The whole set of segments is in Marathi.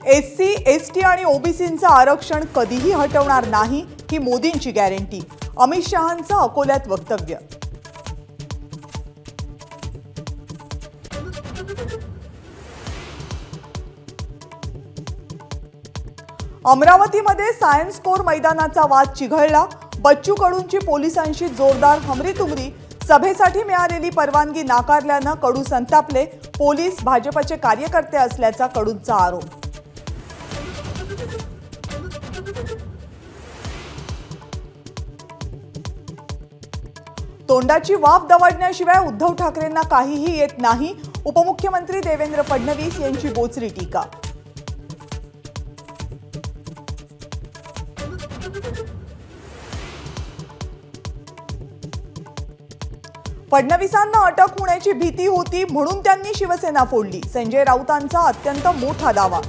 एससी, एसटी आणि ओबीसींचं आरक्षण कधीही हटवणार नाही ही मोदींची गॅरंटी। अमित शहांचं अकोल्यात वक्तव्य। अमरावतीमध्ये सायन्स कोर मैदानाचा वाद चिघळला। बच्चू कडूंची पोलिसांशी जोरदार हमरीतुमरी। सभेसाठी मिळालेली परवानगी नाकारल्याने कडू संतापले। पोलीस भाजपचे कार्यकर्ते असल्याचा कडूंचा आरोप। तोंडाची वाफ दवडण्याशिवाय उद्धव ठाकरेंना काहीही येत नाही। उपमुख्यमंत्री देवेंद्र फडणवीस यांची बोचरी टीका। फडणवीसांना अटक होण्याची भीती होती म्हणून त्यांनी शिवसेना फोडली। संजय राऊतांचा अत्यंत मोठा दावा।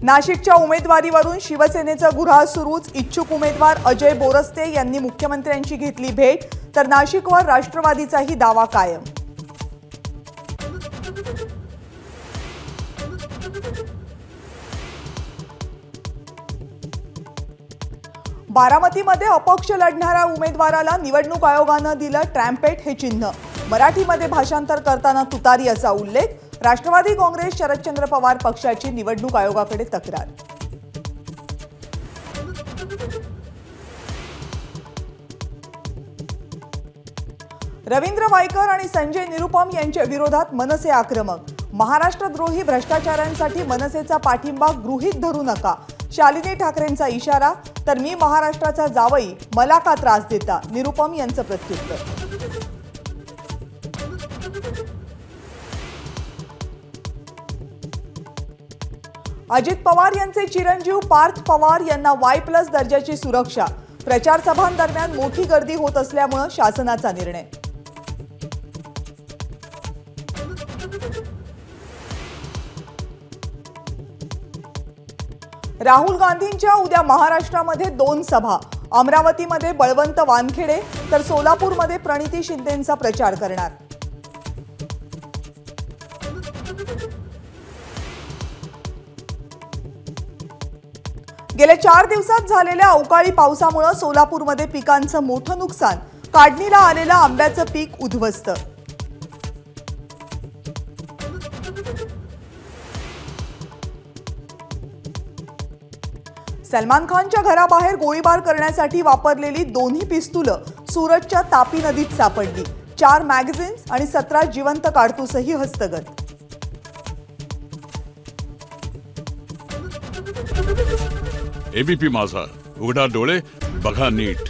नाशिकच्या उमेदवारीवरून शिवसेनेचा गुऱ्हाळ सुरूच। इच्छुक उमेदवार अजय बोरस्ते यांनी मुख्यमंत्र्यांची घेतली भेट, तर नाशिकवर राष्ट्रवादीचाही दावा कायम। बारामतीमध्ये अपक्ष लढणाऱ्या उमेदवाराला निवडणूक आयोगाने दिलं ट्रॅम्पेट हे चिन्ह। मराठीमध्ये भाषांतर करताना तुतारी असा उल्लेख। राष्ट्रवादी काँग्रेस शरदचंद्र पवार पक्षाची निवडणूक आयोगाकडे तक्रार। रवींद्र वायकर आणि संजय निरुपम यांच्या विरोधात मनसे आक्रमक। महाराष्ट्रद्रोही भ्रष्टाचारांसाठी मनसेचा पाठिंबा गृहीत धरू नका, शालिनी ठाकरेंचा इशारा। तर मी महाराष्ट्राचा जावई, मला का त्रास देता, निरुपम यांचं प्रत्युत्तर। अजित पवार यांचे चिरंजीव पार्थ पवार यांना Y+ दर्जाची सुरक्षा। प्रचार सभांदरम्यान मोठी गर्दी होत असल्यामुळे शासनाचा निर्णय। राहुल गांधींच्या उद्या महाराष्ट्रामध्ये 2 सभा। अमरावतीमध्ये बळवंत वानखेडे तर सोलापूरमध्ये प्रणिती शिंदेंचा प्रचार करणार। गेल्या 4 दिवसात झालेल्या अवकाळी पावसामुळे सोलापूरमध्ये पिकांचं मोठं नुकसान। काढणीला आलेलं आंब्याचं पीक उद्ध्वस्त। सलमान खानच्या घराबाहेर गोळीबार करण्यासाठी वापरलेली दोन्ही पिस्तुलं सुरतच्या तापी नदीत सापडली। 4 मॅगझिन्स आणि 17 जिवंत काडतूसही हस्तगत। एबीपी माझा, उघडा डोळे बघा नीट।